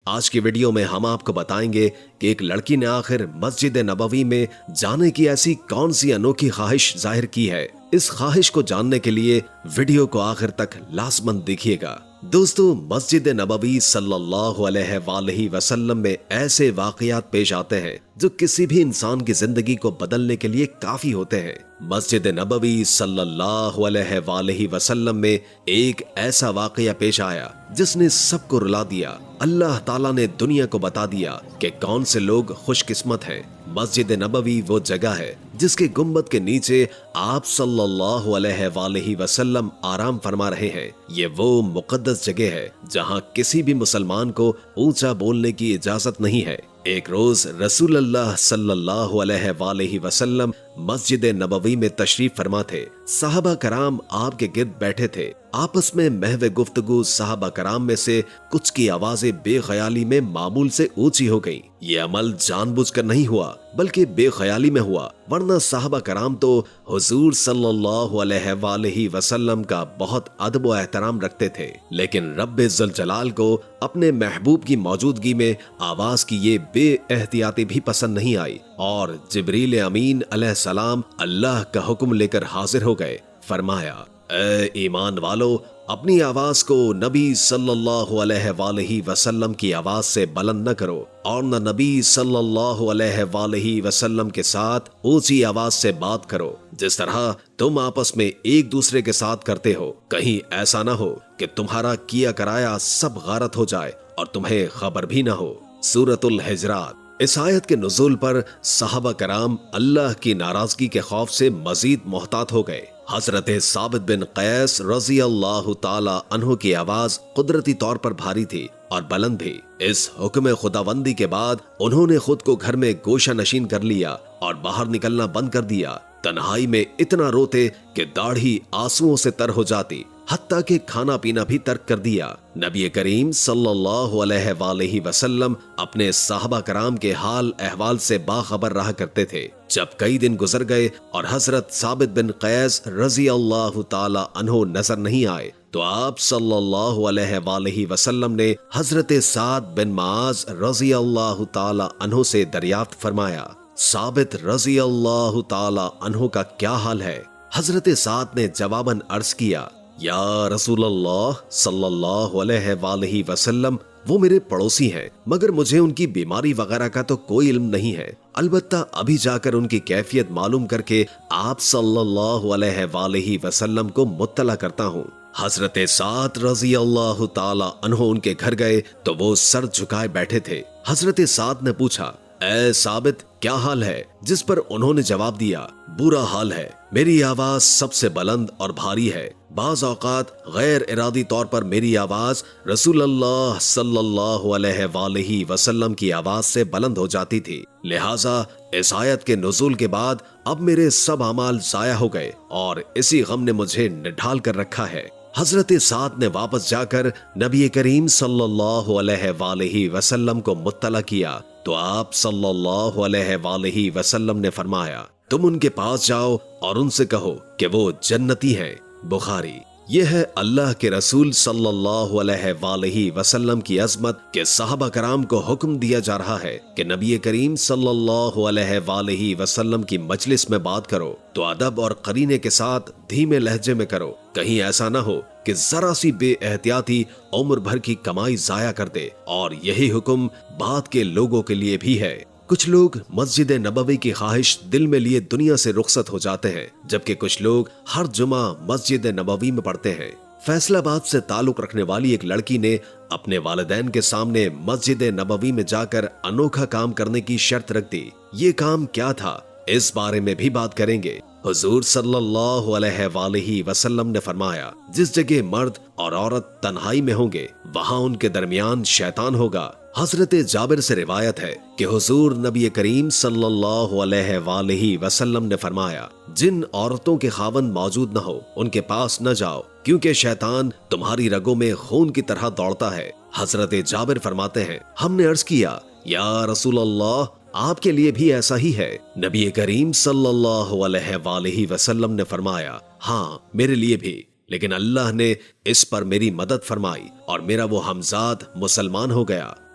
آج کی ویڈیو میں ہم آپ کو بتائیں گے کہ ایک لڑکی نے آخر مسجد نبوی میں جانے کی ایسی کون سی انوکھی خواہش ظاہر کی ہے۔ اس خواہش کو جاننے کے لیے ویڈیو کو آخر تک لازماً دیکھیے گا۔ دوستو، مسجد نبوی صلی اللہ علیہ وآلہ وسلم میں ایسے واقعات پیش آتے ہیں جو کسی بھی انسان کی زندگی کو بدلنے کے لیے کافی ہوتے ہیں۔ مسجد نبوی صلی اللہ علیہ وآلہ وسلم میں ایک ایسا واقعہ پیش آیا جس نے سب کو رلا دیا۔ اللہ تعالیٰ نے دنیا کو بتا دیا کہ کون سے لوگ خوش قسمت ہیں۔ مسجد نبوی وہ جگہ ہے جس کے گنبد کے نیچے آپ صلی اللہ علیہ وآلہ وسلم آرام فرما رہے ہیں۔ یہ وہ مقدس جگہ ہے جہاں کسی بھی مسلمان کو اونچا بولنے کی اجازت نہیں ہے۔ ایک روز رسول اللہ صلی اللہ علیہ وآلہ وسلم مسجد نبوی میں تشریف فرما تھے۔ صحابہ کرام آپ کے گرد بیٹھے تھے۔ آپس میں محو گفتگو صحابہ کرام میں سے کچھ کی آوازیں بے خیالی میں معمول سے اونچی ہو گئیں۔ یہ عمل جان بوجھ کر نہیں ہوا بلکہ بے خیالی میں ہوا، ورنہ صحابہ کرام تو حضور صلی اللہ علیہ وآلہ وسلم کا بہت ادب و احترام رکھتے تھے، لیکن رب ذوالجلال کو اپنے محبوب کی موجودگی میں آواز کی یہ بے احتیاطی بھی پسند نہیں آئی، اور جبریل امین علیہ السلام اللہ کا حکم لے کر حاضر ہو گئے۔ فرمایا، اے ایمان والو، اپنی آواز کو نبی صلی اللہ علیہ وآلہ وسلم کی آواز سے بلند نہ کرو، اور نہ نبی صلی اللہ علیہ وآلہ وسلم کے ساتھ اونچی آواز سے بات کرو جس طرح تم آپس میں ایک دوسرے کے ساتھ کرتے ہو۔ کہیں ایسا نہ ہو کہ تمہارا کیا کرایا سب غارت ہو جائے اور تمہیں خبر بھی نہ ہو۔ سورۃ الحجرات۔ اس آیت کے نزول پر صحابہ کرام اللہ کی ناراضگی کے خوف سے مزید محتاط ہو گئے۔ حضرت ثابت بن قیس رضی اللہ تعالی عنہ کی آواز قدرتی طور پر بھاری تھی اور بلند بھی۔ اس حکم خداوندی کے بعد انہوں نے خود کو گھر میں گوشہ نشین کر لیا اور باہر نکلنا بند کر دیا۔ تنہائی میں اتنا روتے کہ داڑھی آنسوؤں سے تر ہو جاتی، حتیٰ کہ کھانا پینا بھی ترک کر دیا۔ نبی کریم صلی اللہ علیہ وآلہ وسلم اپنے صحابہ کرام کے حال احوال سے باخبر رہا کرتے تھے۔ جب کئی دن گزر گئے اور حضرت ثابت بن قیس رضی اللہ تعالی عنہ نظر نہیں آئے تو آپ صلی اللہ علیہ وآلہ وسلم نے حضرت سعد بن معاذ رضی اللہ تعالی عنہ سے دریافت فرمایا، ثابت رضی اللہ تعالی عنہ کا کیا حال ہے؟ حضرت سعد نے جواباً عرض کیا، یا رسول اللہ صلی اللہ علیہ وآلہ وسلم، وہ میرے پڑوسی ہیں مگر مجھے ان کی بیماری وغیرہ کا تو کوئی علم نہیں ہے، البتہ ابھی جا کر ان کی کیفیت معلوم کر کے آپ صلی اللہ علیہ وآلہ وسلم کو مطلع کرتا ہوں۔ حضرت سعد رضی اللہ تعالی عنہ ان کے گھر گئے تو وہ سر جھکائے بیٹھے تھے۔ حضرت سعد نے پوچھا، اے ثابت، کیا حال ہے؟ جس پر انہوں نے جواب دیا، برا حال ہے، میری آواز سب سے بلند اور بھاری ہے۔ بعض اوقات غیر ارادی طور پر میری آواز رسول اللہ صلی اللہ علیہ وآلہ وسلم کی آواز سے بلند ہو جاتی تھی، لہٰذا اس آیت کے نزول کے بعد اب میرے سب اعمال ضائع ہو گئے اور اسی غم نے مجھے نڈھال کر رکھا ہے۔ حضرت سعد نے واپس جا کر نبی کریم صلی اللہ علیہ وآلہ وسلم کو مطلع کیا تو آپ صلی اللہ علیہ وآلہ وسلم نے فرمایا، تم ان کے پاس جاؤ اور ان سے کہو کہ وہ جنتی ہیں۔ بخاری۔ یہ ہے اللہ کے رسول صلی اللہ علیہ وآلہ وسلم کی عظمت کہ صحابہ کرام کو حکم دیا جا رہا ہے کہ نبی کریم صلی اللہ علیہ وآلہ وسلم کی مجلس میں بات کرو تو ادب اور قرینے کے ساتھ دھیمے لہجے میں کرو، کہیں ایسا نہ ہو کہ ذرا سی بے احتیاطی عمر بھر کی کمائی ضائع کر دے۔ اور یہی حکم بعد کے لوگوں کے لیے بھی ہے۔ کچھ لوگ مسجد نبوی کی خواہش دل میں لیے دنیا سے رخصت ہو جاتے ہیں، جبکہ کچھ لوگ ہر جمعہ مسجد نبوی میں پڑھتے ہیں۔ فیصل آباد سے تعلق رکھنے والی ایک لڑکی نے اپنے والدین کے سامنے مسجد نبوی میں جا کر انوکھا کام کرنے کی شرط رکھ دی۔ یہ کام کیا تھا، اس بارے میں بھی بات کریں گے۔ حضور صلی اللہ علیہ وآلہ وسلم نے فرمایا، جس جگہ مرد اور عورت تنہائی میں ہوں گے وہاں ان کے درمیان شیطان ہوگا۔ حضرت جابر سے روایت ہے کہ حضور نبی کریم صلی اللہ علیہ وآلہ وسلم نے فرمایا، جن عورتوں کے خاوند موجود نہ ہو ان کے پاس نہ جاؤ، کیونکہ شیطان تمہاری رگوں میں خون کی طرح دوڑتا ہے۔ حضرت جابر فرماتے ہیں، ہم نے عرض کیا، یا رسول اللہ، آپ کے لیے بھی ایسا ہی ہے؟ نبی کریم صلی اللہ علیہ وآلہ وسلم نے فرمایا، ہاں میرے لیے بھی، لیکن اللہ نے اس پر میری مدد فرمائی اور میرا وہ ہمزاد مسلمان ہو گیا۔